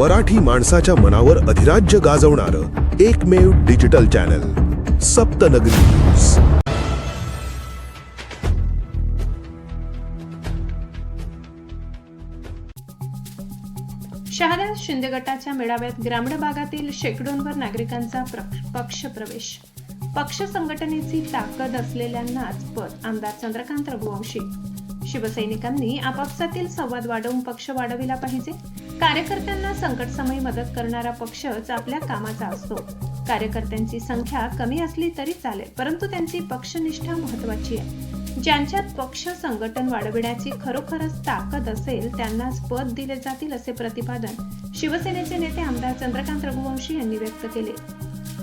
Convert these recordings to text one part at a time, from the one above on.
मराठी माणसाच्या मनावर अधिराज्य गाजवणारं एकमेव digital channel Saptanagari news. Shahada Shinde गटाच्या मेळाव्यात ग्रामीण भागातील शेकडोंवर नागरिकांचा पक्ष प्रवेश। पक्ष संघटनेची ताकद असलेल्यांनाच पद। आमदार चंद्रकांत रघुवंशी। शिवसैनिकांनी आपापसातील संवाद वाढवून पक्ष वाढविला पाहिजे। कार्यकर्त्यांना संकटसमयी मदत करणारा पक्षच आपल्या कामाचा असतो। कार्यकर्त्यांची संख्या कमी असली तरी चालेल, परंतु त्यांची पक्षनिष्ठा महत्त्वाची आहे। ज्यांच्यात पक्ष संघटन वाढविण्याची खरोखरच ताकद असेल त्यांनाच पद दिले जातील, असे प्रतिपादन शिवसेनेचे नेते आमदार चंद्रकांत रघुवंशी यांनी व्यक्त केले।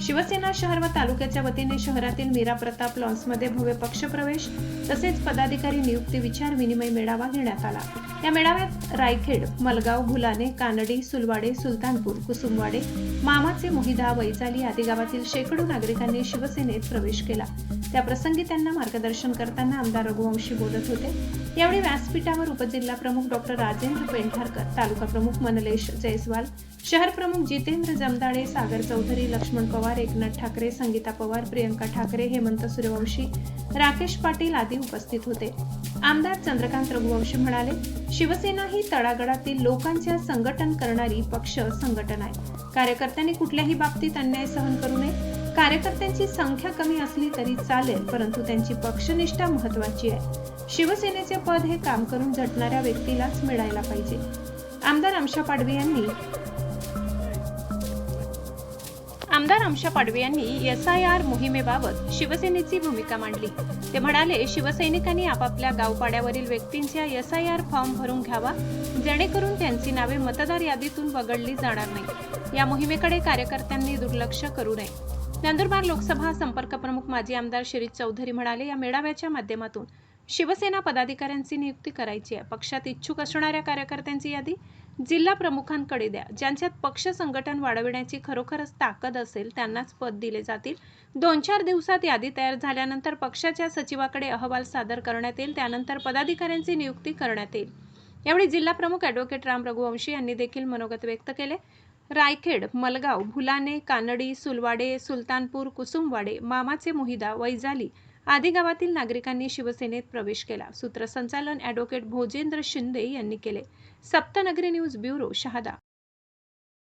शिवसेना शहर व तालुक्याच्या वतीने शहरातील मीरा प्रताप लॉन्समध्ये भव्य पक्षप्रवेश तसेच पदाधिकारी नियुक्ती विचार विनिमय मेळावा घेण्यात आला। या मेळाव्यात रायखेड, मलगाव, भुलाने, कानडी, सुलवाडे, सुलतानपूर, कुसुमवाडे, मामाचे, मोहिदा, वैजाली आदी गावातील शेकडो नागरिकांनी शिवसेनेत प्रवेश केला। त्या प्रसंगी त्यांना मार्गदर्शन करताना आमदार रघुवंशी बोलत होते। यावेळी व्यासपीठावर उपजिल्हा प्रमुख डॉक्टर राजेंद्र पेंढारकर, तालुका प्रमुख मनलेश जयस्वाल, शहर प्रमुख जितेंद्र जमदाडे, सागर चौधरी, लक्ष्मण पवार, एकनाथ ठाकरे, संगीता पवार, प्रियंका ठाकरे, हेमंत सूर्यवंशी, राकेश पाटील आदी उपस्थित होते। आमदार चंद्रकांत रघुवंशी म्हणाले, शिवसेना ही तळागाळातील लोकांचे संघटन करणारी पक्ष संघटन आहे। कार्यकर्त्यांनी कुठल्याही बाबतीत अन्याय सहन करू नये। कार्यकर्त्यांची संख्या कमी असली तरी चालेल, परंतु त्यांची पक्षनिष्ठा महत्त्वाची आहे। शिवसेनेचे पद हे काम करून झटणाऱ्या व्यक्तीलाच मिळायला पाहिजे। आमदार आमशा पाडवे यांनी SIR मोहिमेबाबत शिवसेनेची भूमिका मांडली। ते म्हणाले, शिवसैनिकांनी आपापल्या गावपाड्यावरील व्यक्तींचा SIR फॉर्म भरून घ्यावा, जेणेकरून त्यांची नावे मतदार यादीतून वगळली जाणार नाही। या मोहिमेकडे कार्यकर्त्यांनी दुर्लक्ष करू नये। नंदुरबार लोकसभा संपर्क प्रमुख माजी आमदार शिरीष चौधरी म्हणाले, या मेळाव्याच्या माध्यमातून शिवसेना पदाधिकाऱ्यांची नियुक्ती करायची आहे। पक्षात इच्छुक असणाऱ्या कार्यकर्त्यांची यादी जिल्हा प्रमुखांकडे द्या। ज्यांच्यात पक्ष संघटन वाढविण्याची खरोखरच ताकद असेल त्यांनाच पद दिले जातील। 2-4 दिवसात यादी तयार झाल्यानंतर पक्षाच्या सचिवाकडे अहवाल सादर करण्यात येईल, त्यानंतर पदाधिकाऱ्यांची नियुक्ती करण्यात येईल। यावेळी जिल्हा प्रमुख ॲडव्होकेट राम रघुवंशी यांनी देखील मनोगत व्यक्त केले। रायखेड, मलगाव, भुलाने, कानडी, सुलवाडे, सुलतानपूर, कुसुमवाडे, मामाचे, मोहिदा, वैजाली आदी गावातील नागरिकांनी शिवसेनेत प्रवेश केला। सूत्रसंचालन ॲडव्होकेट भोजेंद्र शिंदे यांनी केले। सप्तनगरी न्यूज ब्युरो, शहादा।